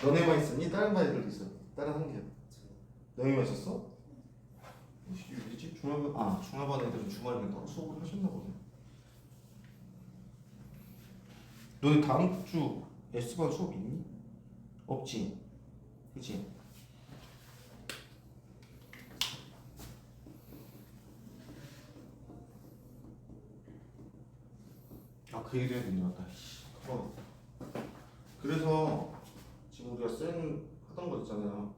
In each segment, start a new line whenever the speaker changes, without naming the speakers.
너네만 있었니? 다른 반애들도 있어. 다른 한개야. 너희만 있었어? 뭐지? 중화반 애들은 주말에 따로 수업을 하셨나 보네. 너희 다음 주 S반 수업 있니? 없지? 그치? 그 얘기해야 되겠다. 그래서 지금 우리가 하던 거 있잖아요.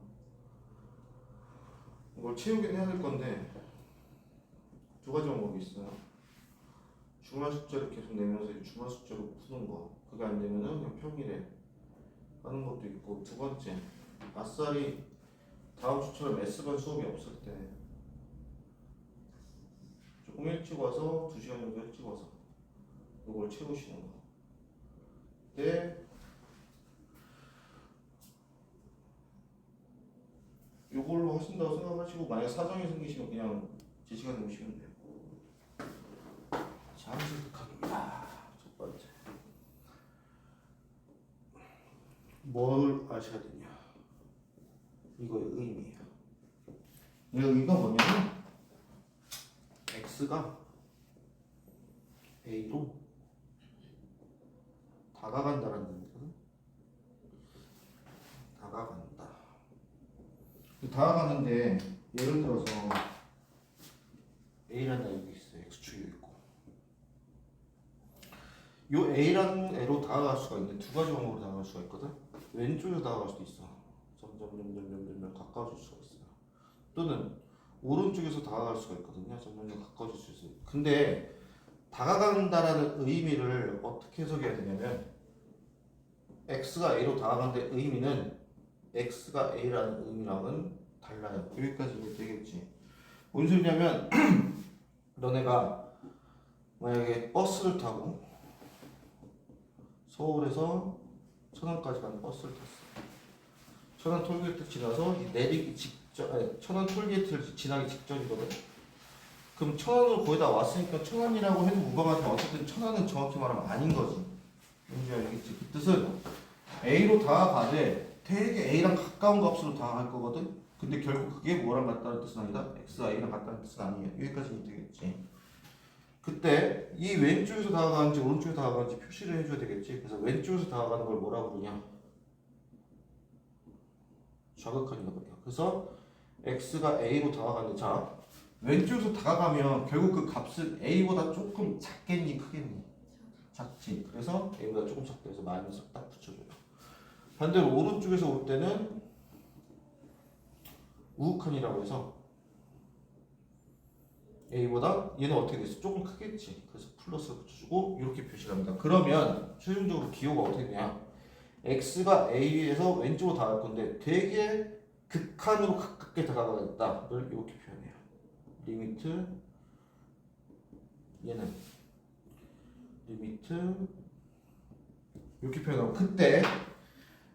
이걸 채우긴 해야 될 건데 두 가지 방법이 있어요. 주말 숙제를 계속 내면서 주말 숙제로 푸는 거. 그게 안 되면은 그냥 평일에 하는 것도 있고, 두 번째, 아싸리 다음 주처럼 S반 수업이 없을 때 조금 일찍 와서 2시간 정도 일찍 와서 이걸 채우시는 거. 근데 이걸로 하신다고 생각하시고, 만약 사정이 생기시면 그냥 제 시간에 오시면 돼요. 잠시극학입니다. 첫 번째, 뭘 아셔야 되냐? 이거의 의미예요. 이 의미가 뭐냐면 x가 a로 다가간다라는 뜻이거든. 다가간다. 다가가는데 예를 들어서 a라는 애가 여기 있어요. x축이 있고, 요 a라는 애로 다가갈 수가 있는데 두 가지 방법으로 다가갈 수가 있거든. 왼쪽으로 다가갈 수도 있어. 점점 가까워질 수가 있어요. 또는 오른쪽에서 다가갈 수가 있거든요. 점점 가까워질 수 있어요. 근데 다가간다라는 의미를 어떻게 해석해야 되냐면, x가 a로 다가간다의 의미는 x가 a라는 의미랑은 달라요. 여기까지 되겠지. 뭔 소리냐면 너네가 만약에 버스를 타고 서울에서 천안까지 가는 버스를 탔어. 천안 톨게이트 지나서 내리기 직전, 아니, 천안 톨게이트를 지나기 직전이거든. 그럼 천안으로 거의 다 왔으니까 천안이라고 해도 무방하지만 어쨌든 천안은 정확히 말하면 아닌 거지. 뭔지 알겠지? 그 뜻은 A로 다가가되 되게 A랑 가까운 값으로 다가갈 거거든. 근데 결국 그게 뭐랑 같다는 뜻은 아니다. X가 A랑 같다는 뜻은 아니에요. 여기까지는 되겠지. 그때 이 왼쪽에서 다가가는지 오른쪽에서 다가가는지 표시를 해줘야 되겠지. 그래서 왼쪽에서 다가가는 걸 뭐라고 부르냐? 좌극한이라고 해요. 그래서 X가 A로 다가가는데, 자, 왼쪽에서 다가가면 결국 그 값은 A보다 조금 작겠니 크겠니? 작지. 그래서 A보다 조금 작다 해서 마이너스 딱 붙여줘요. 반대로 오른쪽에서 올 때는 우극한이라고 해서 A보다 얘는 어떻게 됐어? 조금 크겠지. 그래서 플러스 붙여주고 이렇게 표시를 합니다. 그러면 최종적으로 기호가 어떻게 되냐? X가 A에서 왼쪽으로 다가갈 건데 되게 극한으로 가깝게 다가가겠다를 이렇게 표현해요. 리미트, 얘는 리미트 이렇게 표현하고, 그때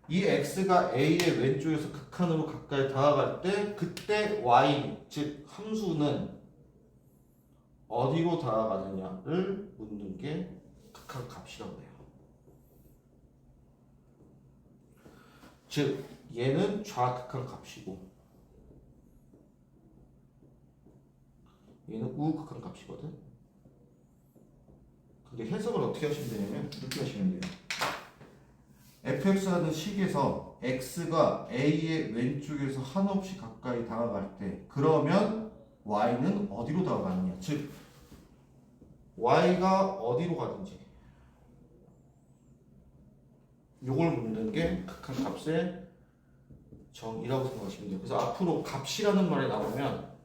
이 x가 a의 왼쪽에서 극한으로 가까이 다가갈 때 그때 y, 즉 함수는 어디로 다가가느냐를 묻는 게 극한 값이라고 해요. 즉 얘는 좌극한 값이고 얘는 우극한 값이거든. 근데 해석을 어떻게 하시면 되냐면 이렇게 하시면 돼요. fx라는 식에서 x가 a의 왼쪽에서 한없이 가까이 다가갈 때, 그러면 y는 어디로 다가가느냐, 즉 y가 어디로 가든지 요걸 묻는 게 극한 값의 정의라고 생각하시면 돼요. 그래서 앞으로 값이라는 말이 나오면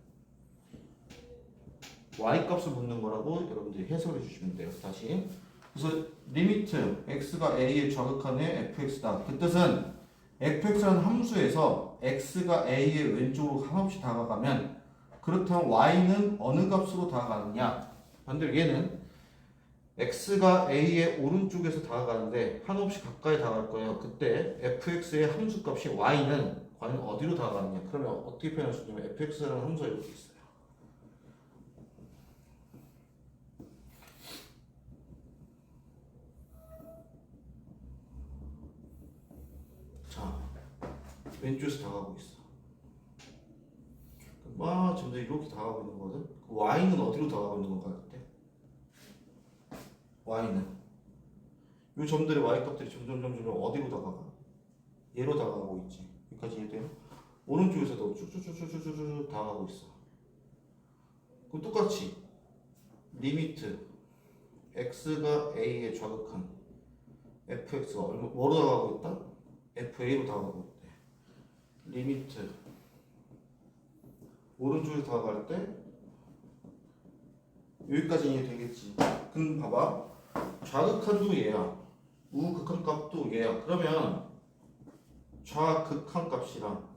y 값을 묻는 거라고 여러분들이 해석해 주시면 돼요. 다시, 그래서 리미트 x가 a의 좌극한의 fx다. 그 뜻은 fx라는 함수에서 x가 a의 왼쪽으로 한없이 다가가면, 그렇다면 y는 어느 값으로 다가가느냐? 반대로 얘는 x가 a의 오른쪽에서 다가가는데 한없이 가까이 다가갈 거예요. 그때 fx의 함수값이 y는 과연 어디로 다가가느냐? 그러면 어떻게 표현할 수 있냐면 fx라는 함수가 이렇게 있어요. 자, 왼쪽에서 다가오고 있어. 막 점점 이렇게 다가오고 있는 거거든. 그 y는 어디로 다가오고 있는 건가 그때? y는 이 점들의 y 값들이 점점 어디로 다가가? 얘로 다가가고 있지. 여기까지 이해돼요? 오른쪽에서도 쭉쭉쭉쭉쭉 다가가고 있어. 그럼 똑같이 리미트 x가 a에 좌극한 fx가 뭐로 다가가고 있다? fa로 다가가고 있대. 리미트 오른쪽에서 다가갈 때 여기까지 이해되겠지. 그럼 봐봐. 좌극한도 얘야. 우극한 값도 얘야. 그러면 좌극한 값이랑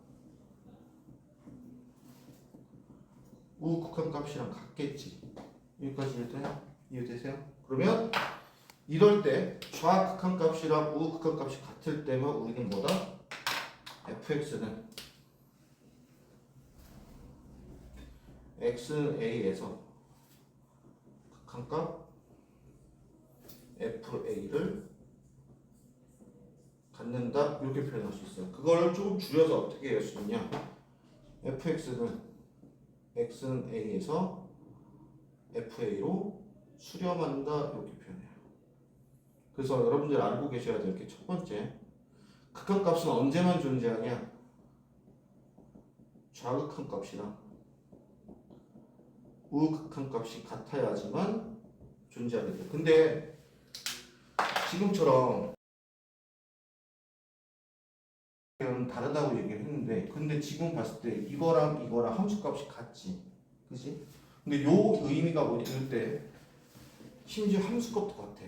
우극한 값이랑 같겠지. 여기까지 이해되세요? 그러면 이럴 때 좌극한 값이랑 우극한 값이 같을 때면 우리는 뭐다? fx는 x는 a에서 극한값 fa를 갖는다 이렇게 표현할 수 있어요. 그걸 조금 줄여서 어떻게 할 수 있냐? fx는 x는 a에서 fa로 수렴한다 이렇게 표현해요. 그래서 여러분들 알고 계셔야 될 게 첫 번째, 극한값은 언제만 존재하냐? 좌극한 값이랑 우극한 값이 같아야지만 존재하게 돼요. 근데 지금처럼 다르다고 얘기를 했는데, 근데 지금 봤을 때 이거랑 함수값이 같지, 그지? 근데 요 의미가 뭐냐? 이럴 때 심지어 함수값도 같아.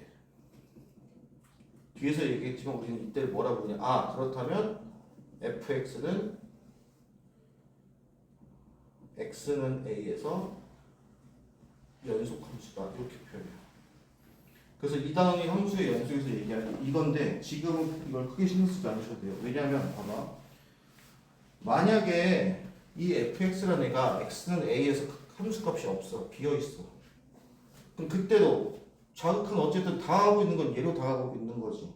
뒤에서 얘기했지만 우리는 이때 뭐라고 그러냐? 아, 그렇다면 fx는 x는 a에서 연속 함수다 이렇게 표현해요. 그래서 이 단원이 함수의 연속에서 얘기하는 이건데 지금 이걸 크게 신경 쓰지 않으셔도 돼요. 왜냐하면 봐봐, 만약에 이 fx라는 애가 x는 a에서 함수값이 없어, 비어있어. 그럼 그때도 좌극한 어쨌든 다가가고 있는 건 얘로 다가가고 있는 거지.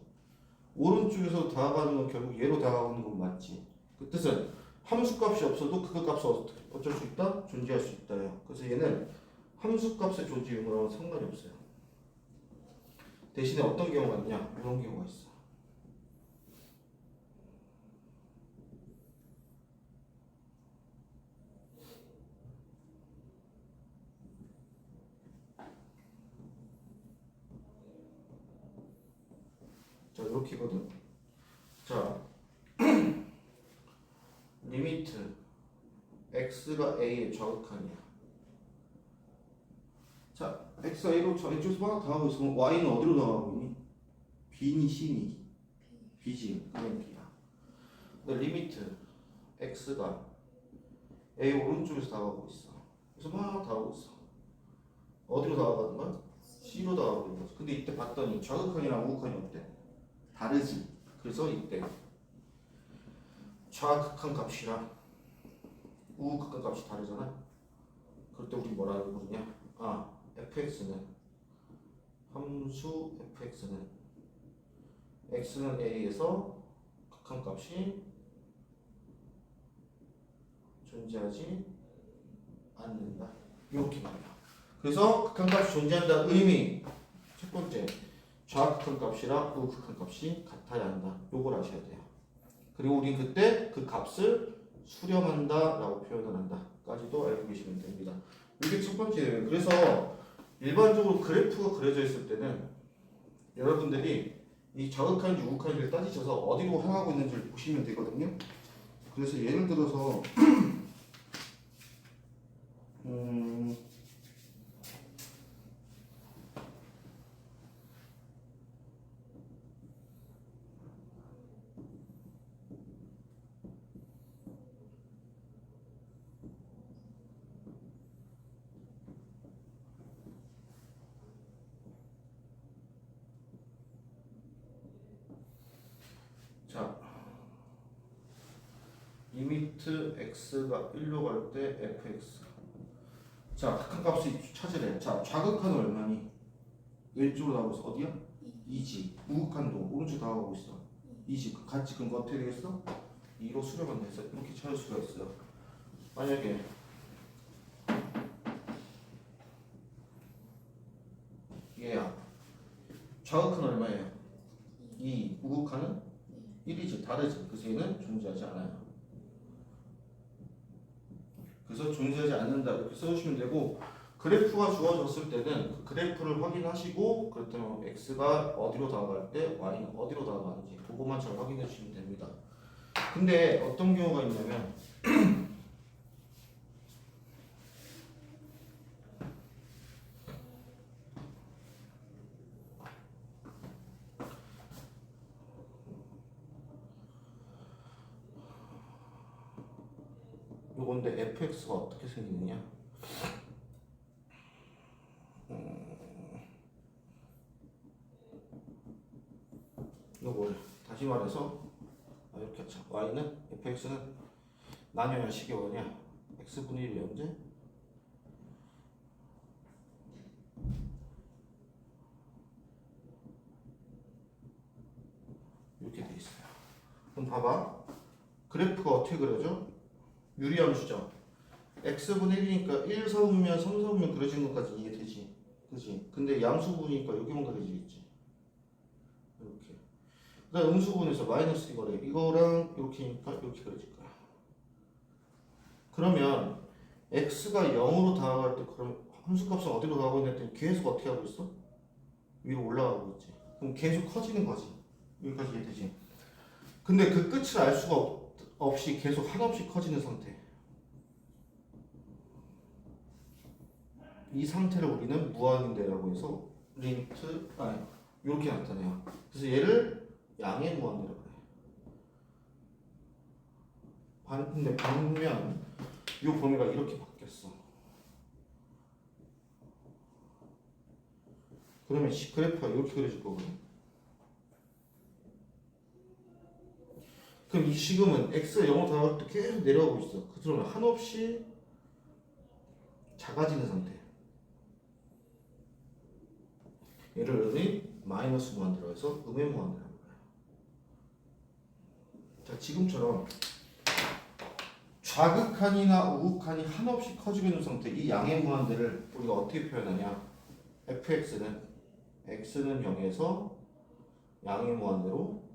오른쪽에서 다가가는 건 결국 얘로 다가가고 있는 건 맞지. 그 뜻은 함수값이 없어도 그 값은 어쩔 수 있다? 존재할 수 있다요. 그래서 얘는 함수값의 존재 유무랑은 상관이 없어요. 대신에 어떤 경우가 있냐? 이런 경우가 있어. 자, 이렇게거든. 자, 리미트 x가 a의 좌극한이야. 자, x가 a로 왼쪽에서 막 다가가고 있으면 y는 어디로 다가가고 있니? b니 c니? b지. 그냥 b야. 근데 리미트 x가 a 오른쪽에서 다가가고 있어. 그래서 막 다가가고 있어. 어디로 다가가는 거야? c로 다가가고 있는 거지. 근데 이때 봤더니 좌극한이랑 우극한이 어때? 다르지. 그래서 이때 좌극한 값이랑 우극한 값이 다르잖아. 그럴 때 우리 뭐라고 부르냐? 아, fx는 함수 fx는 x는 a에서 극한 값이 존재하지 않는다. 이렇게 말이야. 그래서 극한 값이 존재한다는 의미, 첫 번째, 좌극한 값이랑 우극한 값이 같아야 한다. 요걸 아셔야 돼요. 그리고 우린 그때 그 값을 수렴한다라고 표현을 한다까지도 알고 계시면 됩니다. 이게 첫 번째예요. 그래서 일반적으로 그래프가 그려져 있을 때는 여러분들이 이 좌극한인지 우극한인지를 따지셔서 어디로 향하고 있는지를 보시면 되거든요. 그래서 예를 들어서 자, 리미트 x가 1로 갈 때 fx. 자, 극한 값을 찾으래. 자, 좌극한은 얼마니? 왼쪽으로 나가고 있어. 어디야? 2지. 우극한도 오른쪽 나가고 있어. 2지. 같이 그럼 어떻게 되겠어? 2로 수렴한다 해서 이렇게 찾을 수가 있어요. 만약에 얘야 좌극한 얼마예요? 2, 우극한은 1이지. 다르지. 그래서 얘는 존재하지 않아요. 그래서 존재하지 않는다 이렇게 써주시면 되고, 그래프가 주어졌을 때는 그 그래프를 확인하시고 그렇다면 x가 어디로 다가갈 때 y는 어디로 다가가는지 그것만 잘 확인해 주시면 됩니다. 근데 어떤 경우가 있냐면 요건데 fx가 어떻게 생기느냐, 요거를 다시 말해서 이렇게 하자. y는 fx는 나뉘어야 식이 뭐냐, x분의 1이 언제? 이렇게 돼 있어요. 그럼 봐봐. 그래프가 어떻게 그려져? 유리함수죠. x분의 1이니까 1 사오면 3 사오면 그려진 것까지 이해되지. 그지? 근데 양수분이니까 여기만 그려지겠지. 이렇게. 그 다음 음수분에서 마이너스 이거래. 이거랑 이렇게니까 이렇게 그려질 거야. 그러면 x가 0으로 다가갈 때 그럼 함수값은 어디로 다가가고 있는데 계속 어떻게 하고 있어? 위로 올라가고 있지. 그럼 계속 커지는 거지. 여기까지 이해되지? 근데 그 끝을 알 수가 없이 계속 한없이 커지는 상태. 이 상태를 우리는 무한인대라고 해서 리미트 이렇게 나타내요. 그래서 얘를 양의 무한대라고 그래. 근데 반면 이 범위가 이렇게 바뀌었어. 그러면 그래프가 이렇게 그려질 거거든. 그럼 이 식음은 x가 0으로 다가갈 때 계속 내려가고 있어. 그러면 한없이 작아지는 상태. 얘를 우리 마이너스 무한대로 해서 음의 무한대라고 해요. 자, 지금처럼 좌극한이나 우극한이 한없이 커지고 있는 상태, 이 양의 무한대를 우리가 어떻게 표현하냐? fx는 x는 0에서 양의 무한대로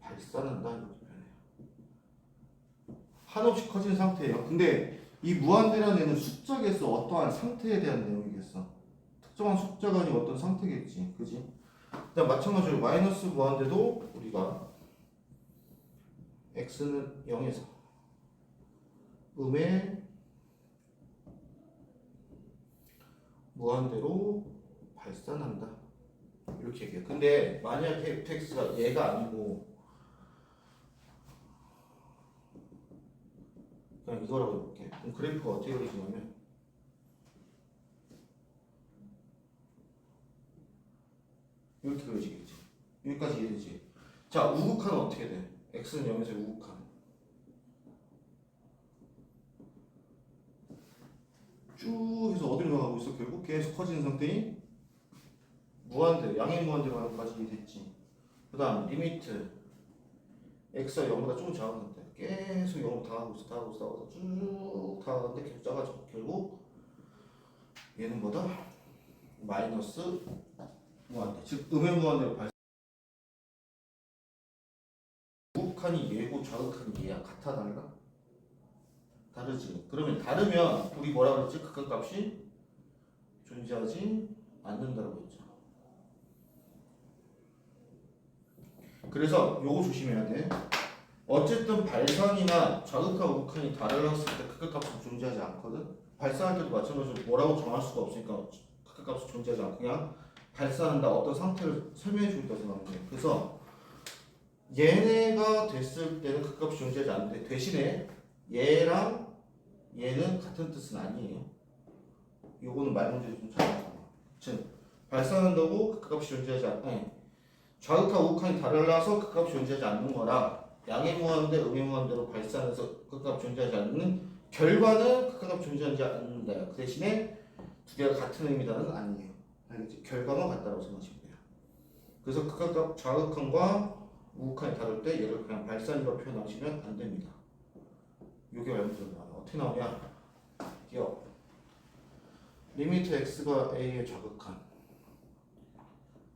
발산한다 이렇게 표현해요. 한없이 커지는 상태예요. 근데 이 무한대라는 애는 숙적에서 어떠한 상태에 대한 내용이겠어. 특정한 숙자가 아닌 어떤 상태겠지. 그지? 그다음 마찬가지로 마이너스 무한대도 우리가 x는 0에서 음의 무한대로 발산한다 이렇게 얘기해요. 근데 만약에 fx가 얘가 아니고 그냥 이거라고 해볼게. 그럼 그래프가 어떻게 그려지냐면 이렇게 그려지겠지. 여기까지 이해되지? 자, 우극한은 어떻게 돼? x는 0에서 우극한 쭉 해서 어디로 나가고 있어? 결국 계속 커지는 상태인 무한대, 양의 무한대로 가는 것까지 이해됐지? 그 다음 리미트 x가 0보다 조금 작은 상태, 계속 0으로 다가가고 있어. 쭉 다가가는데 계속 작아져. 결국 얘는 뭐다? 마이너스 무한대, 즉 음의 무한대로 발생. 우극한이 얘고 좌극한이 얘야. 같아 달라? 다르지. 그러면 다르면 우리 뭐라 그랬지? 극한값이 존재하지 않는다고 했죠. 그래서 요거 조심해야 돼. 어쨌든 발산이나 좌극한 우극한이 달랐을 때 극한값은 존재하지 않거든. 발산할 때도 마찬가지로 뭐라고 정할 수가 없으니까 극한값은 존재하지 않고 그냥 발산한다, 어떤 상태를 설명해 주겠다 생각하면 돼. 그래서 얘네가 됐을 때는 극한값이 존재하지 않는데 대신에 얘랑 얘는 같은 뜻은 아니에요. 요거는 말문제로 좀 잘하잖아. 즉 발산한다고 극값이 존재하지 않, 좌극한 우극한이 달라서 극값이 존재하지 않는 거라, 양의 무한대, 음의 무한대로 발산해서 극값이 존재하지 않는 결과는 극값이 존재하지 않는다. 그 대신에 두 개가 같은 의미다는 아니에요. 알겠지? 결과만 같다고 생각하시면 돼요. 그래서 극값 좌극한과 우극한이 다를 때 얘를 그냥 발산으로 표현하시면 안 됩니다. 이게 완전 어떻게 나오냐? 기억. 리미트 x가 a의 좌극한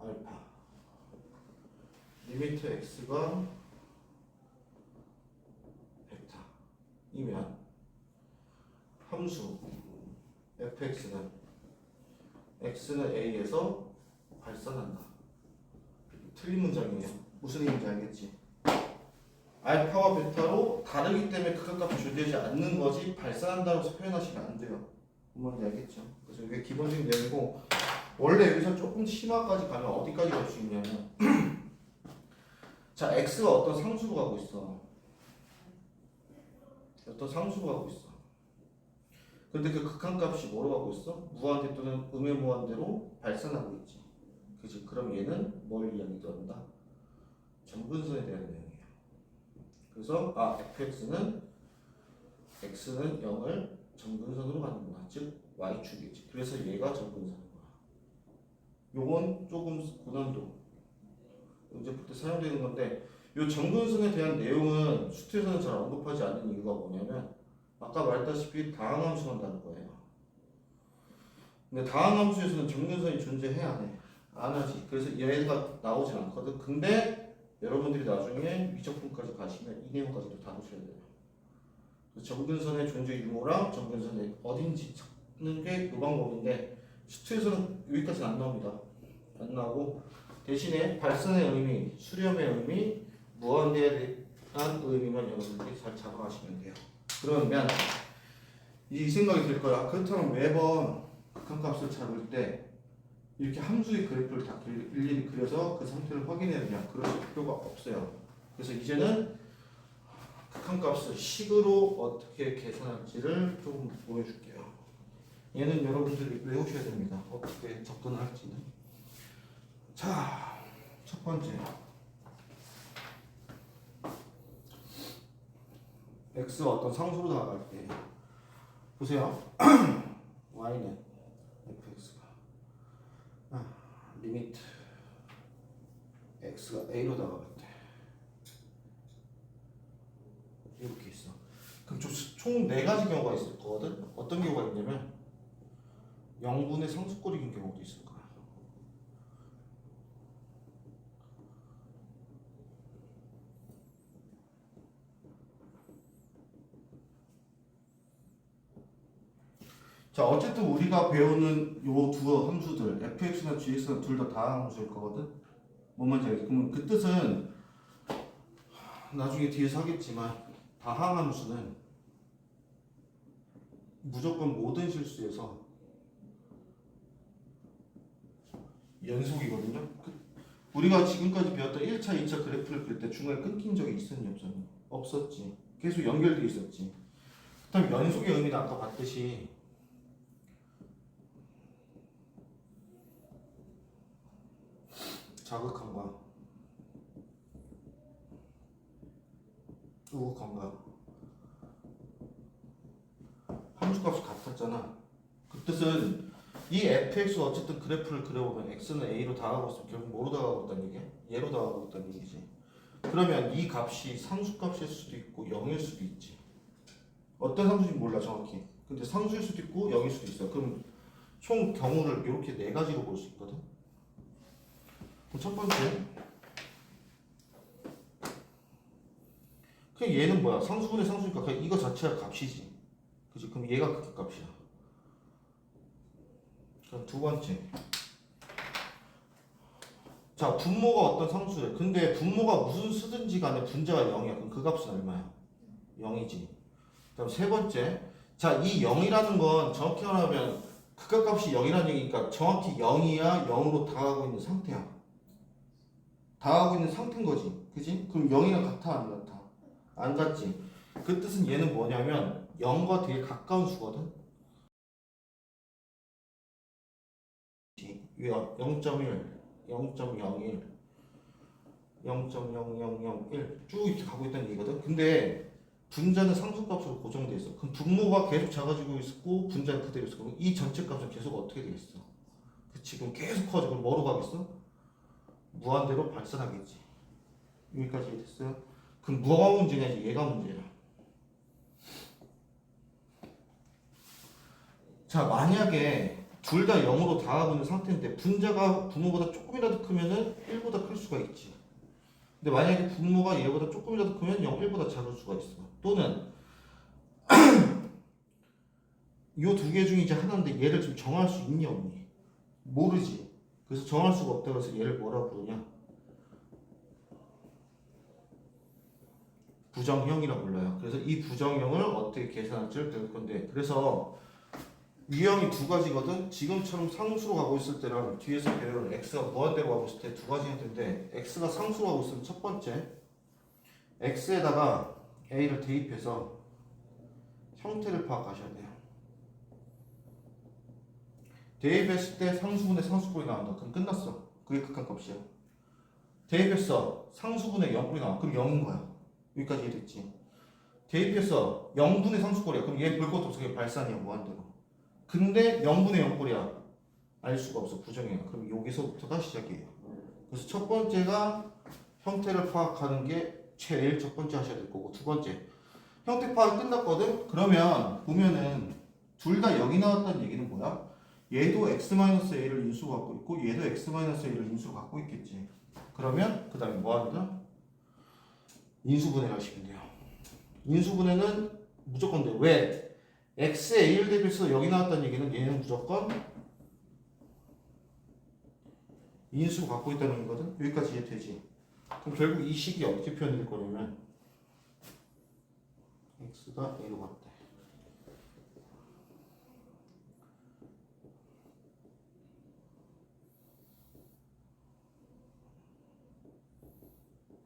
알파. 리미트 x가 베타이면 함수 fx는 x는 a에서 발산한다. 틀린 문장이에요. 무슨 의미인지 알겠지? 알파와 베타로 다르기 때문에 극한값이 존재하지 않는 거지 발산한다고 해서 표현하시면 안 돼요. 뭔지 알겠죠? 그래서 이게 기본적인 내용이고 원래 여기서 조금 심화까지 가면 어디까지 갈 수 있냐면 자 x가 어떤 상수로 가고 있어. 어떤 상수로 가고 있어. 근데 그 극한값이 뭐로 가고 있어? 무한대 또는 음의 무한대로 발산하고 있지. 그치? 그럼 얘는 뭘 이야기한다? 점근선에 대한 내용이에요. 그래서 fx는 x는 0을 점근선으로 가는구나. 즉 y축이지. 그래서 얘가 점근선인 거야. 요건 조금 고난도 문제풀 때 사용되는 건데 요 점근선에 대한 내용은 수트에서는 잘 언급하지 않는 이유가 뭐냐면 아까 말했다시피 다항함수만 다는 거예요. 근데 다항함수에서는 점근선이 존재해야 안 해. 안 하지. 그래서 얘가 나오진 않거든. 근데 여러분들이 나중에 미적분까지 가시면 이 내용까지도 다루셔야 돼요. 점근선의 존재 유무랑 점근선의 어딘지 찾는 게 이 방법인데 수트에서는 여기까지는 안 나옵니다. 안 나오고 대신에 발산의 의미, 수렴의 의미, 무한대에 대한 의미만 여러분들이 잘 잡아가시면 돼요. 그러면 이 생각이 들 거야. 그렇다면 매번 극한값을 잡을 때 이렇게 함수의 그래프를 다 일일이 그려서 그 상태를 확인해야 되냐? 그럴 필요가 없어요. 그래서 이제는 극한값을 식으로 어떻게 계산할지를 좀 보여줄게요. 얘는 여러분들이 외우셔야 됩니다. 어떻게 접근할지는. 자, 첫 번째. x가 어떤 상수로 나갈 때 보세요. y는 fx가 리미트 x가 a로 나갈 때 이렇게 있어. 그럼 총 4가지 경우가 있을 거거든. 어떤 경우가 있냐면 0분의 상수꼴인 경우도 있을 거야. 자, 어쨌든 우리가 배우는 요 두 함수들 fx나 gx는 둘 다 다항함수일 거거든. 뭔 말인지 알겠지? 그러면 그 뜻은 나중에 뒤에서 하겠지만 다항함수는 무조건 모든 실수에서 연속이거든요. 우리가 지금까지 배웠던 1차, 2차 그래프를 그릴 때 중간에 끊긴 적이 있었니 없었니? 없었지. 계속 연결돼 있었지. 그다음 연속의 의미는 아까 봤듯이 자극함과 우극함과 함수값이 같았잖아. 그 뜻은 이 fx가 어쨌든 그래프를 그려보면 x는 a로 다가가고 있으면 결국 뭐로 다가가고 있다는 얘기야? 얘로 다가가고 있다는 얘기지. 그러면 이 값이 상수값일 수도 있고 0일 수도 있지. 어떤 상수인지 몰라 정확히. 근데 상수일 수도 있고 0일 수도 있어. 그럼 총 경우를 이렇게 4가지로 볼 수 있거든. 그럼 첫 번째 그냥 얘는 뭐야? 상수분의 상수니까 그냥 이거 자체가 값이지. 그치? 그럼 얘가 그 값이야. 그럼 두 번째. 자, 분모가 어떤 상수래. 근데 분모가 무슨 수든지 간에 분자가 0이야. 그럼 그 값은 얼마야? 0이지. 그럼 세 번째. 자, 이 0이라는 건 정확히 말하면 극한값이 0이라는 얘기니까 정확히 0이야 0으로 다가가고 있는 상태야. 다가가고 있는 상태인 거지. 그지? 그럼 0이랑 같아 안 같아? 안 같지. 그 뜻은 얘는 뭐냐면 0과 되게 가까운 수거든. 0.1, 0.01, 0.0001 쭉 이렇게 가고 있다는 얘기거든. 근데 분자는 상수값으로 고정돼 있어. 그럼 분모가 계속 작아지고 있고 분자는 그대로 있어. 그럼 이 전체 값은 계속 어떻게 되겠어? 그치? 그럼 계속 커지고 뭐로 가겠어? 무한대로 발산하겠지. 여기까지 됐어요? 그럼 뭐가 문제냐? 얘가 문제야. 자, 만약에 둘 다 0으로 다하고 있는 상태인데 분자가 분모보다 조금이라도 크면은 1보다 클 수가 있지. 근데 만약에 분모가 얘보다 조금이라도 크면 0, 1보다 작을 수가 있어. 또는 이 두 개 중에 이제 하나인데 얘를 좀 정할 수 있니 없니? 모르지. 그래서 정할 수가 없다 그래서 얘를 뭐라 부르냐? 부정형이라고 불러요. 그래서 이 부정형을 어떻게 계산할지를 배울 건데, 그래서 유형이 두 가지거든. 지금처럼 상수로 가고 있을 때랑 뒤에서 배우는 x가 무한대로 가고 있을 때 두 가지 형태인데, x가 상수로 가고 있으면 첫 번째 x에다가 a를 대입해서 형태를 파악하셔야 돼요. 대입했을 때 상수분의 상수꼴이 나온다. 그럼 끝났어. 그게 극한값이야. 대입했어. 상수분의 0꼴이 나와. 그럼 0인 거야. 여기까지 이해됐지? 대입했어. 0분의 상수꼴이야. 그럼 얘 볼 것도 없어. 그게 발산이야. 무한대로. 근데 0분의 0꼴이야. 알 수가 없어. 부정이야. 그럼 여기서부터가 시작이에요. 그래서 첫 번째가 형태를 파악하는 게 제일 첫 번째 하셔야 될 거고, 두 번째 형태 파악 끝났거든? 그러면 보면은 둘 다 0이 나왔다는 얘기는 뭐야? 얘도 x-a를 인수로 갖고 있고 얘도 x-a를 인수로 갖고 있겠지. 그러면 그 다음에 뭐 한다? 인수분해를 하시면 돼요. 인수분해는 무조건 돼. 왜? xa를 대비해서 0이 나왔다는 얘기는 얘는 무조건 인수로 갖고 있다는 거거든. 여기까지 이해되지? 그럼 결국 이 식이 어떻게 표현될 거냐면 x가 a로 갔대.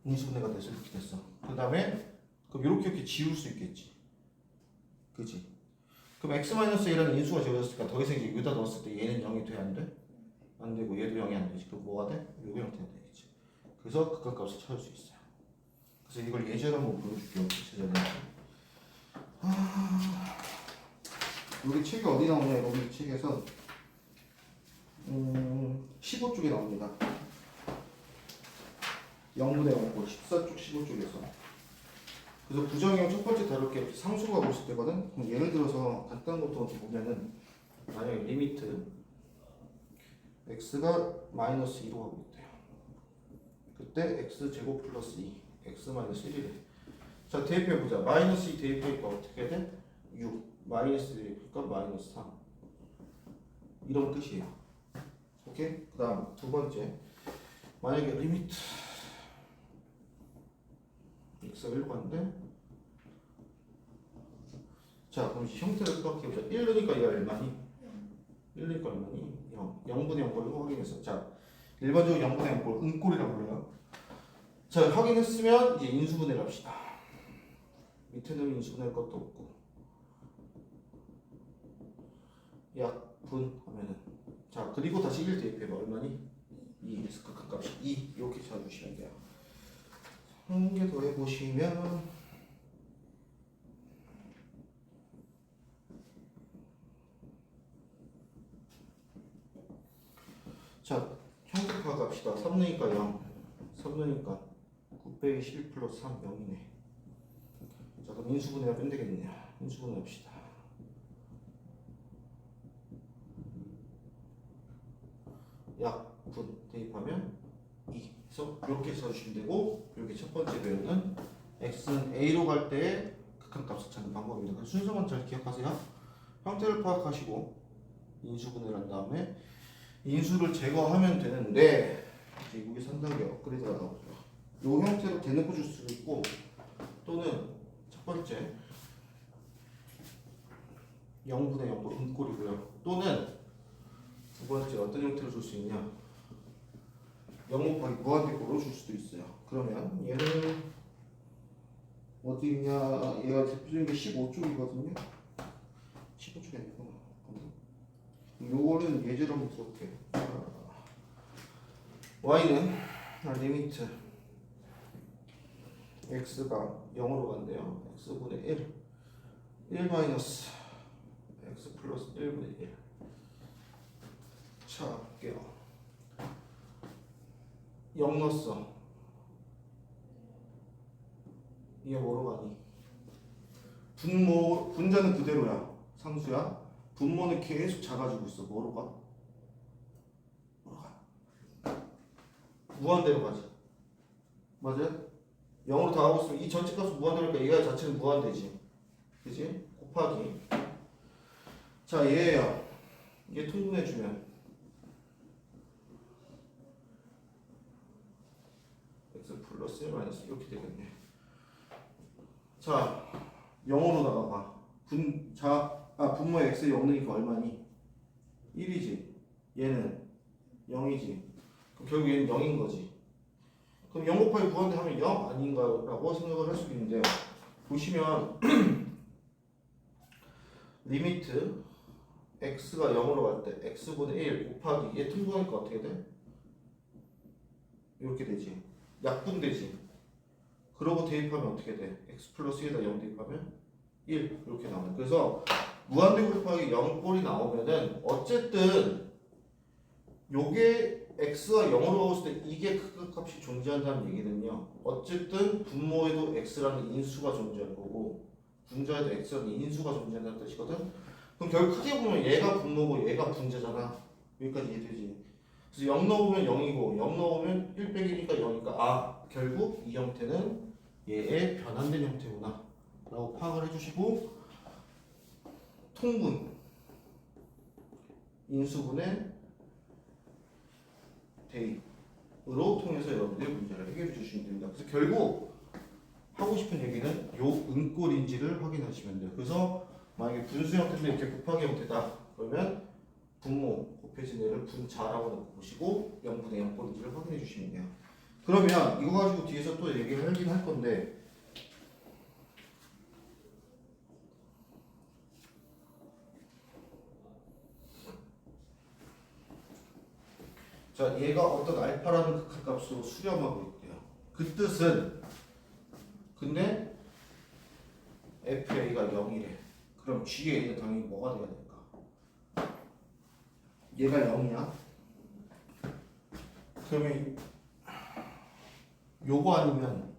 인수분해가 돼서 이렇게 됐어. 그 다음에 그럼 이렇게 지울 수 있겠지. 그지? 그럼 x-a라는 인수가 지워졌으니까 더 이상 이제 여기다 넣었을 때 얘는 0이 돼? 안 돼? 안 되고 얘도 0이 안 되지. 그럼 뭐가 돼? 요거 형태가 되겠지. 그래서 극한값을 찾을 수 있어요. 그래서 이걸 예제로 한번 보여줄게요. 제자들. 여기 책이 어디 나오냐? 여기 책에서 15쪽에 나옵니다. 0분의 0꼴 14쪽 15쪽에서. 그래서 부정형 첫 번째 다룰게 상수가 가고 있을 때거든. 그럼 예를 들어서 간단한 것부터 보면은 만약에 리미트 x가 마이너스 2로 가고 있대요. 그때 x 제곱 플러스 2, x 마이너스 1이래. 자, 대입해 보자. 마이너스 2 대입하니까 어떻게 돼? 6. 마이너스 1 대입하니까 마이너스 3. 이런 뜻이에요. 오케이? 그 다음 두 번째. 만약에 리미트 x가 1로 갔는데, 자, 그럼 형태를 파악해보자. 1 넣으니까 얘가 얼마니? 1 넣으니까 얼마니? 0. 0분의 0꼴로 확인했어. 자, 일반적으로 0분의 0꼴, 음꼴이라고 불러요. 자, 확인했으면 이제 인수분해를 합시다. 밑에는 인수분해할 것도 없고. 약분 하면은. 자, 그리고 다시 1 대입해봐. 얼마니? 2. 극한값이 2. 이렇게 찾아주시면 돼요. 한 개 더 해보시면, 자, 형태 파악합시다. 3 넣으니까 0, 3 넣으니까 9 빼기 11 플러스 3, 0이네. 자, 그럼 인수분해가 끝내겠네요. 인수분해 합시다. 약분 대입하면 2. 그래서 이렇게 써주시면 되고, 이렇게 첫 번째 배우는 x는 a로 갈 때의 극한값을 찾는 방법입니다. 그래서 순서만 잘 기억하세요. 형태를 파악하시고 인수분해를 한 다음에 인수를 제거하면 되는데, 이제 이게 상당히 업그레이드가 나오죠. 이 형태로 대놓고 줄 수도 있고, 또는 첫 번째 0분의 0도 음꼴이고요. 또는 두 번째 어떤 형태로 줄 수 있냐? 0 곱하기 무한대꼴로 줄 수도 있어요. 그러면 얘는 어디 있냐? 얘가 대표적인 게 15쪽이거든요. 15쪽에 있구나. 요거는 예제로 한번 볼게요. y는 리미트 x가 0으로 간대요. x분의 1 마이너스 x 플러스 1분의 1. 자, 볼게요. 0 넣었어. 이게 뭐로 가니? 분자는 그대로야. 상수야. 분모는 계속 작아지고 있어. 뭐로 가? 뭐로 가? 무한대로 가지. 맞아요? 0으로 다 하고 있으면 이 전체 값은 무한대로니까 얘가 자체는 무한대지. 그지? 곱하기. 자, 얘예요. 얘 통분해주면 x 플러스 1 마이너스 이렇게 되겠네. 자, 0으로 나가봐. 분모에 x에 0이니까 얼마니? 1이지. 얘는 0이지. 그럼 결국 얘는 0인 거지. 그럼 0 곱하기 무한대 하면 0 아닌가라고 생각을 할 수 있는데요. 보시면 리미트 x가 0으로 갈 때 x분의 1 곱하기 얘 통분하니까 어떻게 돼? 이렇게 되지. 약분되지. 그러고 대입하면 어떻게 돼? x 플러스 1에다 0 대입하면 1 이렇게 나와요. 그래서 무한대 곱하기 0꼴이 나오면은 어쨌든 요게 x가 0으로 가고 있을 때 이게 극값이 존재한다는 얘기는요. 어쨌든 분모에도 x라는 인수가 존재할 거고 분자에도 x라는 인수가 존재한다는 뜻이거든. 그럼 결국 크게 보면 얘가 분모고 얘가 분자잖아. 여기까지 이해되지? 그래서 0 넣으면 0이고 0 넣으면 1 빼기니까 0이니까 아 결국 이 형태는 얘의 변환된 형태구나 라고 파악을 해주시고 통분 인수분의 대입으로 통해서 여러분들이 문제를 해결해 주시면 됩니다. 그래서 결국 하고 싶은 얘기는 요 은꼴인지를 확인하시면 돼요. 그래서 만약에 분수 형태인데 이렇게 곱하기 형태다 그러면 분모 곱해진 애를 분자라고 놓고 보시고 0분의 0꼴인지를 확인해 주시면 돼요. 그러면 이거 가지고 뒤에서 또 얘기를 하긴 할 건데 자 얘가 어떤 알파라는 극한값으로 수렴하고 있대요. 그 뜻은 근데 FA가 0이래. 그럼 GA는 당연히 뭐가 돼야 될까? 얘가 0이야. 그러면 요거 아니면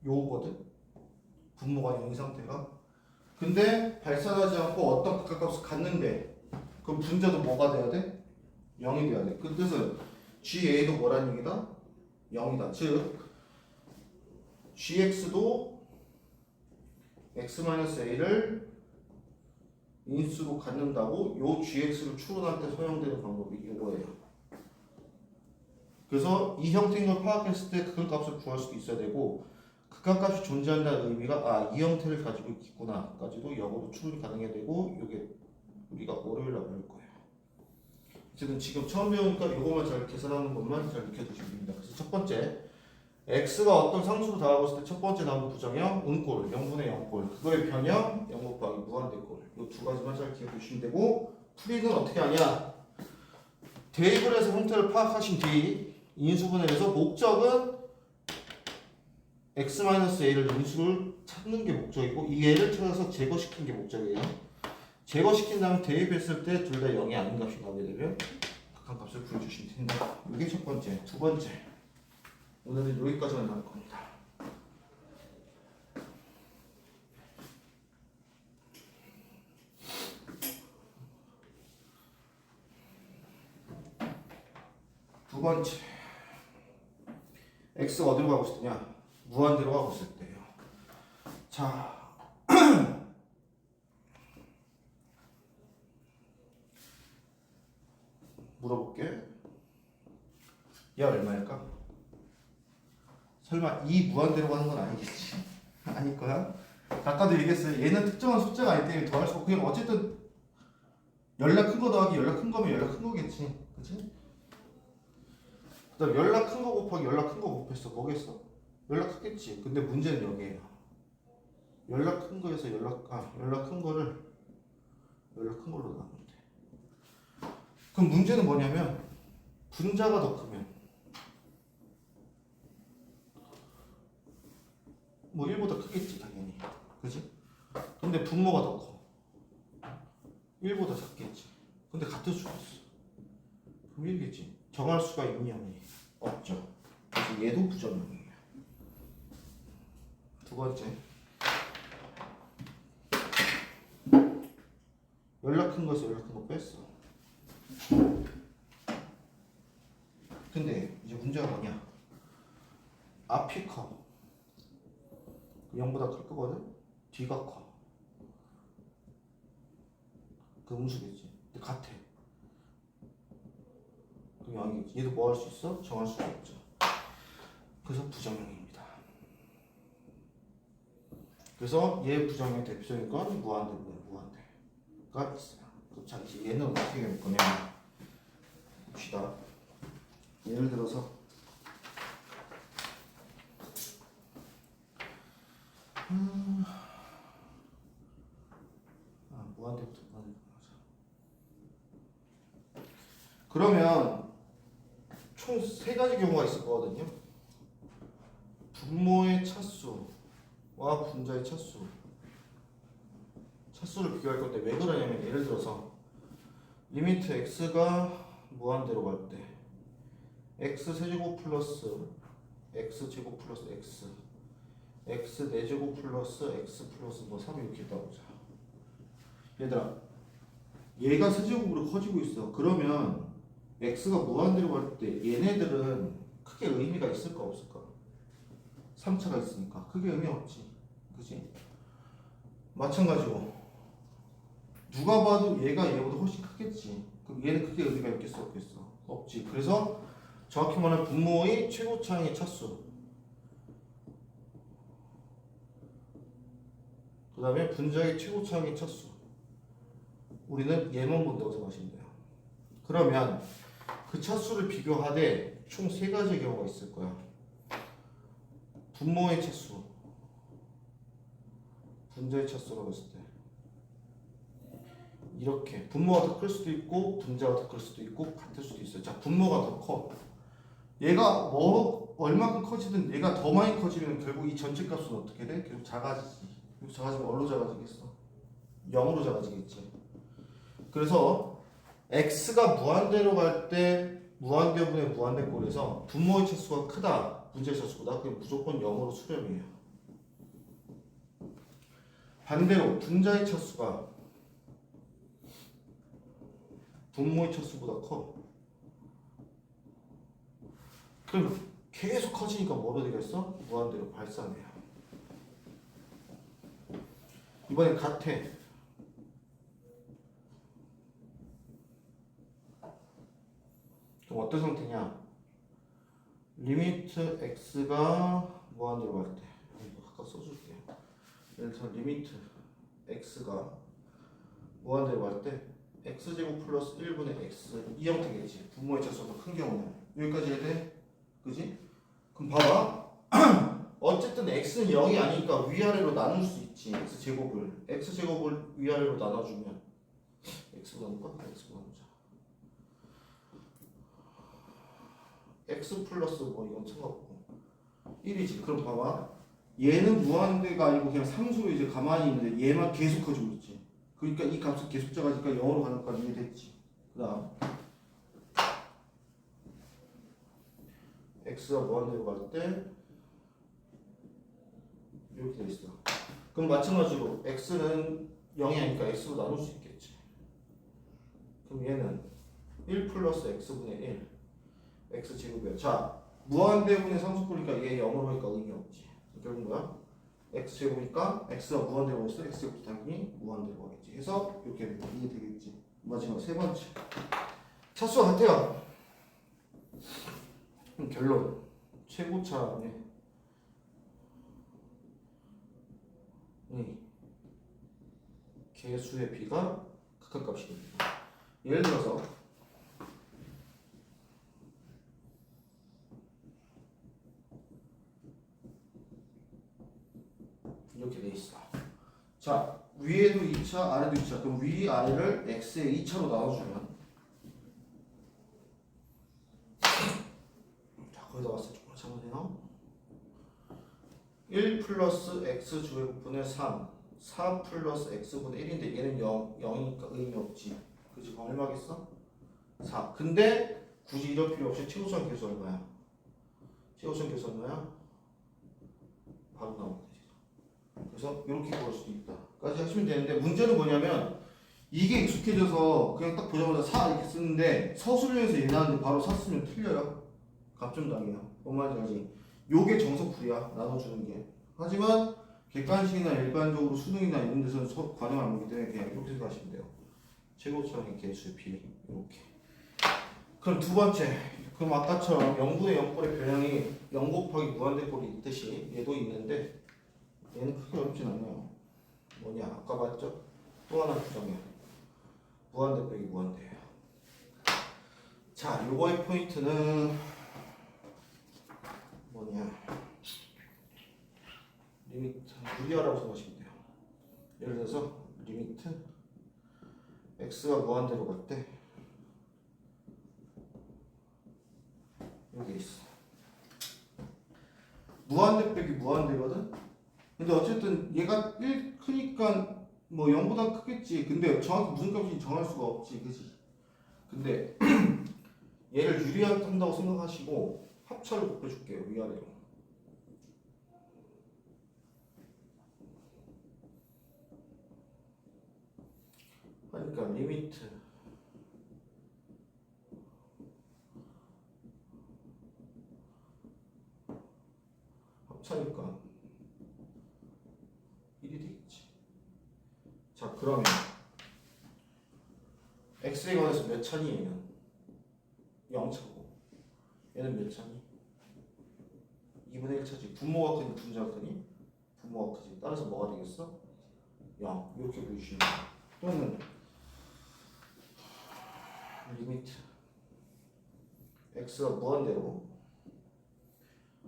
요거거든. 분모가 0인 상태가. 근데 발산하지 않고 어떤 극한값을 갖는데 그럼 분자도 뭐가 돼야 돼? 0이 돼야 돼. 그 뜻은 GA도 뭐라는 얘기다? 0이다. 즉 GX도 X-A를 인수로 갖는다고 요 GX를 추론할 때 사용되는 방법이 이거예요. 그래서 이 형태인 걸 파악했을 때 극한값을 구할 수도 있어야 되고 극한값이 존재한다는 의미가 아, 이 형태를 가지고 있구나 까지도 역으로 추론이 가능해야 되고 이게 우리가 월요일에 배울 거예요. 어쨌든 지금 처음 배우니까 이것만 잘 계산하는 것만 잘 익혀두시면 됩니다. 그래서 첫 번째 x가 어떤 상수로 다가고 있을 때 첫 번째 나오는 부정형 은꼴 0분의 0꼴 그거의 변형 0 곱하기 무한대꼴 이 두 가지만 잘 기억해주시면 되고 풀이는 어떻게 하냐 대입을 해서 형태를 파악하신 뒤 인수분해를 해서 목적은 x-a를 인수를 찾는 게 목적이고 이 애를 찾아서 제거시키는 게 목적이에요. 제거시킨 다음에 대입했을 때 둘 다 0이 아닌 값이 나오게 되면 극한값을 구해주시면 됩니다. 이게 첫 번째. 두 번째 오늘은 여기까지만 나올 겁니다. 두 번째 x가 어디로 가고 있을 때냐 무한대로 가고 있을 때예요. 자 물어볼게. 얘 얼마일까? 설마 이 무한대로 가는 건 아니겠지? 아닐 거야? 아까도 얘기했어요. 얘는 특정한 숫자가 아니기 때문에 더할 수 없고 그냥 어쨌든 연락 큰 거 더하기 연락 큰 거면 연락 큰 거겠지. 그치? 그 다음 연락 큰 거 곱하기 연락 큰 거 곱했어. 뭐겠어? 연락 크겠지. 근데 문제는 여기에요. 연락 큰 거에서 연락 큰 거를 연락 큰 걸로 나누면 돼. 그럼 문제는 뭐냐면 분자가 더 크면 뭐 1보다 크겠지 당연히. 그지? 근데 분모가 더 커. 1보다 작겠지. 근데 같을 수가 있어. 그럼 1겠지. 정할 수가 있니 없니? 없죠. 그래서 얘도 부정형이에요. 두 두 번째. 연락 큰 거에서 연락 큰 거 뺐어. 근데 이제 문제가 뭐냐? 앞이 커. 0보다 클 거거든? 뒤가 커. 그 음수겠지. 근데 같아. 그럼 0이겠지. 얘도 뭐 할 수 있어? 정할 수가 없죠. 그래서 부정형입니다. 그래서 얘 부정형 대표적인 건 무한대분의 무한대가 있어요. 자, 이제 얘는 어떻게 될 거냐? 봅시다. 예를 들어서 무한대부터 무한대 하자. 그러면 총 세 가지 경우가 있을 거거든요. 분모의 차수와 분자의 차수를 비교할 건데 왜 그러냐면 예를 들어서 리미트 x가 무한대로 갈 때 x 세제곱 플러스 x 제곱 플러스 x 4제곱 플러스 x 플러스 뭐 3 이렇게 있다고 보자. 얘들아, 얘가 세제곱으로 커지고 있어. 그러면 x가 무한대로 갈 때 얘네들은 크게 의미가 있을까 없을까? 3차가 있으니까 크게 의미 없지. 그치? 마찬가지고 누가 봐도 얘가 얘보다 훨씬 크겠지. 그럼 얘는 크게 의미가 있겠어 없겠어? 없지. 그래서 정확히 말하면 분모의 최고차항의 차수, 그 다음에 분자의 최고차항의 차수, 우리는 얘만 본다고 생각하시면 돼요. 그러면 그 차수를 비교하되 총 세 가지 경우가 있을 거야. 분모의 차수, 분자의 차수라고 했을 때 이렇게 분모가 더 클 수도 있고 분자가 더 클 수도 있고 같을 수도 있어요. 자, 분모가 더 커. 얘가 뭐 얼마큼 커지든 얘가 더 많이 커지면 결국 이 전체 값은 어떻게 돼? 계속 작아지지. 계속 작아지면 뭘로 작아지겠어? 0으로 작아지겠지. 그래서 x가 무한대로 갈 때 무한대분의 무한대꼴에서 분모의 차수가 크다, 분자의 차수보다 그럼 무조건 0으로 수렴이에요. 반대로 분자의 차수가 분모의 차수보다 커. 그럼 계속 커지니까 뭐로 되겠어? 무한대로 발산해요. 이번엔 같아. 그럼 어떤 상태냐? 리미트 x가 무한대로 갈 때, 이거 각각 써줄게. 예를 들어 리미트 x가 무한대로 갈 때 x제곱 플러스 1분의 x 이 형태겠지. 분모의 차수가 더 큰 경우는 여기까지 해야 돼? 그지? 그럼 봐봐. 어쨌든 x는 0이 아니니까 위아래로 나눌 수 있지. x제곱을 위아래로 나눠주면 x로 나눌까? x로 나누자. x 플러스 뭐 이건 상관없고 1이지. 그럼 봐봐. 얘는 무한대가 아니고 그냥 상수로 이제 가만히 있는데 얘만 계속 커지고 있지. 그러니까 이 값은 계속 작아지니까 0으로 가는 거 이해됐지. 그 다음 x가 무한대로 갈 때 이렇게 돼 있어. 그럼 마찬가지로 x는 0이 아니까 x로 나눌 수 있겠지. 그럼 얘는 1 플러스 x분의 1 x 제곱이야. 자, 무한대분의 상수꼴이니까 얘 0으로 하니까 의미 없지. 결국 뭐야? x 제곱이니까 x가 무한대로 가있어. x 제곱 당연히 무한대로 가겠지. 해서 이렇게 이해되겠지. 마지막 세 번째 차수와 같아요. 결론 최고차의 개수의 비가 극한값이 됩니다. 예를 들어서 이렇게 돼 있어. 자, 위에도 2차, 아래도 2차. 그럼 위, 아래를 x의 2차로 나눠주면 자, 거기다 왔을 때 조금 잘못해요. 1 플러스 x 제곱분의 3 4 플러스 x분의 1인데 얘는 0이니까 의미 없지. 그치? 그럼 얼마겠어? 4. 근데 굳이 이럴 필요 없이 최고점 계수 얼마야? 최고점 계수 얼마야? 바로 나오면 되지. 그래서 이렇게 구할 수도 있다까지 하시면 되는데 문제는 뭐냐면 이게 익숙해져서 그냥 딱 보자마자 사 이렇게 쓰는데 서술형에서 얘 나왔는데 바로 사 쓰면 틀려요. 갑점당해요. 뭔 말인지 알지? 요게 정석풀이야. 나눠주는 게. 하지만 객관식이나 일반적으로 수능이나 이런 데서는 관용 안 보기 때문에 그냥 이렇게 생각하시면 돼요. 최고차의 개수의 비례 이렇게. 그럼 두 번째, 그럼 아까처럼 0분의 0꼴의 변형이 0 곱하기 무한대꼴이 있듯이 얘도 있는데 얘는 크게 어렵진 않아요. 뭐냐 아까 봤죠? 또 하나 주장이야. 무한대 빼기 무한대예요. 자, 요거의 포인트는 뭐냐 리미트 유리하라고 생각하시면 돼요. 예를 들어서 리미트 x가 무한대로 갈 때 여기 있어. 무한대 빼기 무한대거든? 근데 어쨌든 얘가 1 크니까 뭐 0보다 크겠지. 근데 정확히 무슨 값인지 정할 수가 없지. 그치? 근데 얘를 유리한다고 생각하시고 합차를 곱해줄게요. 위아래로. 그러니까 리미트 합차니까 1이 되겠지. 자, 그러면 x에 관해서 몇 차니 얘는? 0차고 얘는 몇 차니? 2분의 1차지. 분모가 크니 분자가 크니? 분모가 크지. 따라서 뭐가 되겠어? 0 이렇게 보여주시면 돼요. 또는 리미트 x가 무한대로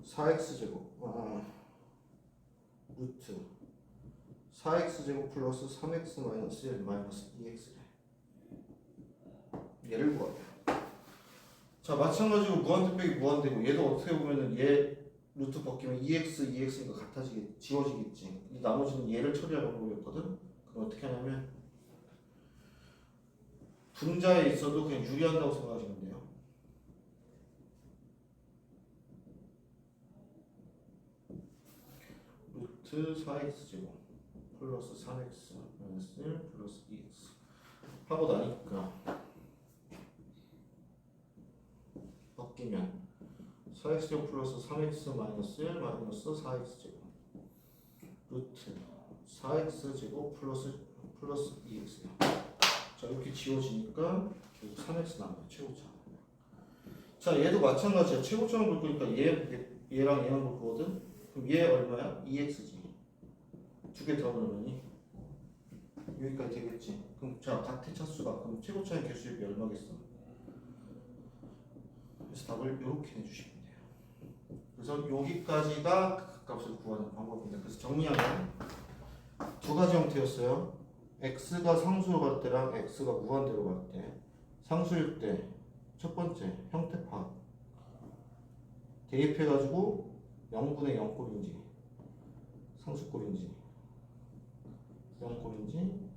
4x제곱 루트 4x제곱 플러스 3x 마이너스 1 마이너스 2x래. 얘를 구하래. 자, 마찬가지로 무한대 빼기 무한대고 얘도 어떻게 보면은 얘 루트 바뀌면 2x, 2x니까 같아지겠지, 지워지겠지. 이 나머지는 얘를 처리할 방법이었거든. 그럼 어떻게 하냐면 분자에 있어도 그냥 유리한다고 생각하시면 돼요. 루트 4x제곱 플러스 3x 마이너스 1 플러스 2x 하고 나니까 바뀌면 4x제곱 플러스 3x 마이너스 1 마이너스 4x제곱 루트 4x제곱 플러스 2x야. 자, 이렇게 지워지니까 결국 3x 남아요. 최고차. 자, 얘도 마찬가지야. 최고차만 볼 거니까 얘랑 얘만 볼 거거든. 그럼 얘 얼마야? 2x지. 두 개 더 넣으니 여기까지 되겠지. 그럼 자, 같은 차수가 그럼 최고차의 개수의 비 얼마겠어? 그래서 답을 이렇게 내주시면 돼요. 그래서 여기까지가 그 값을 구하는 방법입니다. 그래서 정리하면 두 가지 형태였어요. x가 상수로 갈 때랑 x가 무한대로 갈 때. 상수일 때 첫 번째 형태 파악. 대입해가지고 0분의 0꼴인지 상수꼴인지 0꼴인지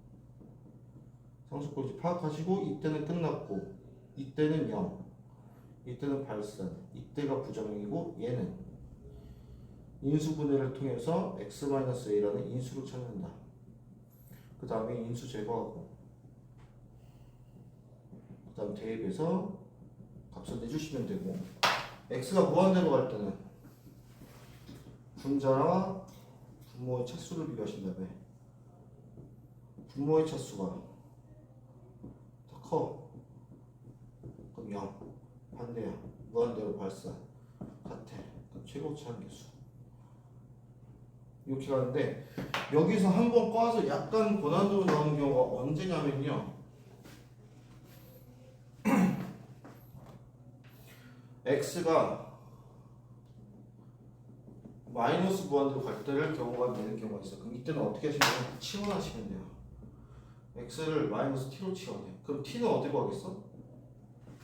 상수꼴인지 파악하시고 이때는 끝났고 이때는 0 이때는 발산 이때가 부정이고 얘는 인수분해를 통해서 x-a라는 인수를 찾는다. 그 다음에 인수 제거하고 그 다음 대입해서 값을 내주시면 되고 x가 무한대로 갈 때는 분자와 분모의 차수를 비교하신 다음에 분모의 차수가 더 커. 그럼 0 반대야. 무한대로 발산 같아. 그럼 최고차 함계수 이렇게 가는데 여기서 한번 꽈서 약간 고난도로 나오는 경우가 언제냐면요. x가 마이너스 무한대로 갈 때를 경우가 되는 경우가 있어. 그럼 이때는 어떻게 하시면 치환하시면 돼요. x를 마이너스 t로 치환해. 그럼 t는 어디로 가겠어?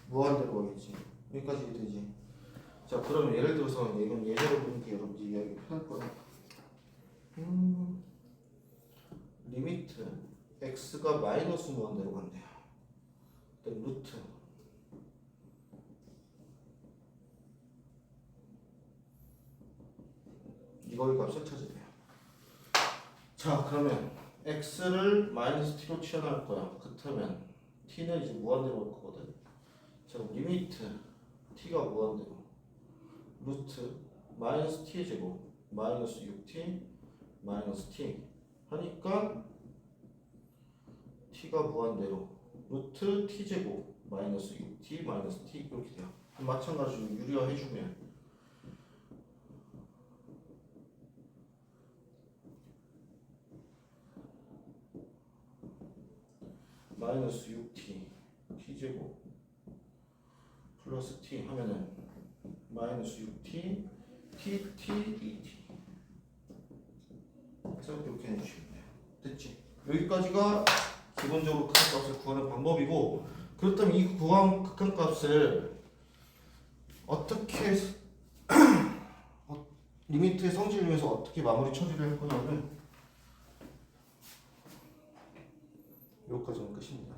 무한대로 가겠지. 여기까지 되지. 자, 그러면 예를 들어서 이건 예제로 보는 게 여러분들이 이야기 편할 거야. 리미트 x가 마이너스 무한대로 간대요. 그다음 루트 이거의 값을 찾으래요. 자, 그러면 x를 마이너스 t로 치환할 거야. 그렇다면 t는 이제 무한대로 올 거거든. 자, 리미트 t가 무한대로 루트 마이너스 t의 제곱 마이너스 6t 마이너스 t 하니까 t가 무한대로 루트 t제곱 마이너스 6t 마이너스 t 이렇게 돼요. 마찬가지로 유리화해주면 마이너스 6t t제곱 플러스 t 하면은 마이너스 6t tt 2t 그래서 이렇게 해주시면 돼요. 됐지? 여기까지가 기본적으로 극한값을 구하는 방법이고, 그렇다면 이 구한 극한값을 어떻게 리미트의 성질을 위해서 어떻게 마무리 처리를 할 거냐면 여기까지는 끝입니다.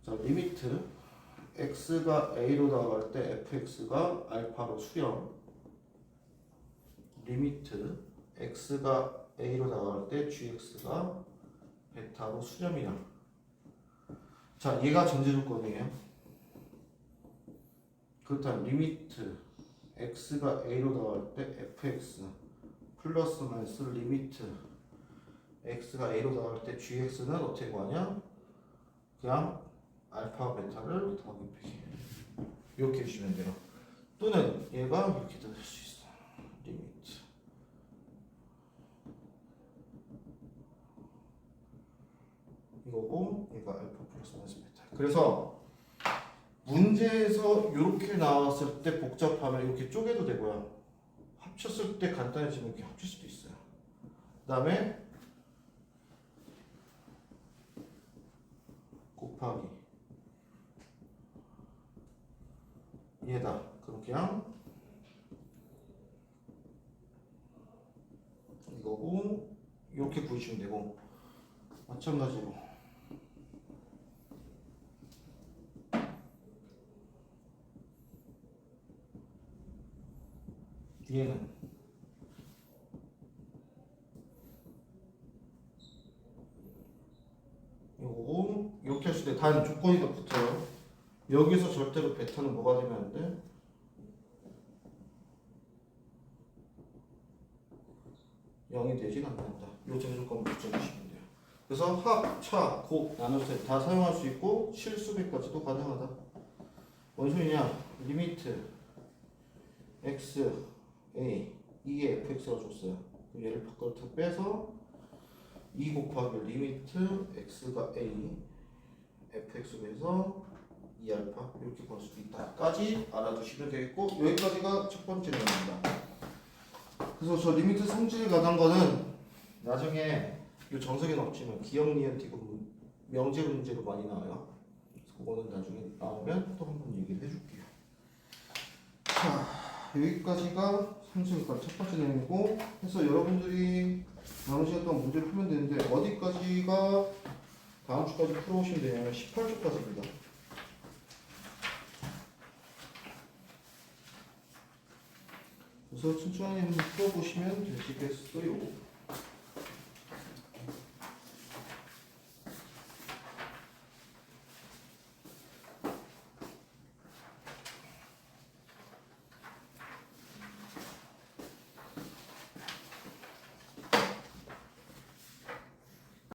자, 리미트 x가 a로 나갈 때 fx가 알파로 수렴, 리미트 x가 a로 나갈 때 gx가 베타로 수렴이야. 자, 얘가 전제 조건이에요. 그렇다면 리미트 x가 a로 나갈 때 fx 플러스 마이너스 리미트 x가 a로 나갈 때 gx는 어떻게 구하냐? 그냥 알파 베타를 더하기 빼기 이렇게 해주시면 돼요. 또는 얘가 이렇게 될 수 있어. 리미트 이거고 얘가 알파 플러스 마이너스 베타. 그래서 문제에서 이렇게 나왔을 때 복잡하면 이렇게 쪼개도 되고요. 합쳤을 때 간단해지면 이렇게 합칠 수도 있어요. 그 다음에 곱하기 얘다. 그럼 그냥 이거고 이렇게 구해주면 되고, 마찬가지로 얘는 이거고 이렇게 했을 때 단 조건이 더 붙어요. 여기서 절대로 베타는 뭐가 되면 안 돼? 0이 되진 않는다. 이 전제 조건 붙여주시면 돼요. 그래서 합, 차, 곱, 나눗셈 다 사용할 수 있고 실수배까지도 가능하다. 뭔 소리냐? 리미트 x a 이게 fx가 줬어요. 그럼 얘를 바깥으로 빼서 2 곱하기 리미트 x가 a fx에서 2알파 이렇게 볼 수도 있다까지 알아두시면 되겠고, 여기까지가 첫 번째 내용입니다. 그래서 저 리미트 성질이 가능한 거는 나중에 이 정석에는 없지만 기억 니은티고 명제 문제로 많이 나와요. 그래서 그거는 나중에 나오면 또 한 번 얘기를 해줄게요. 자, 여기까지가 삼수니까 첫 번째 내용이고, 그래서 여러분들이 남은 시간 동안 문제를 풀면 되는데 어디까지가 다음 주까지 풀어오시면 되냐면 18주까지입니다. 그래서 천천히 한번 풀어보시면 되시겠어요.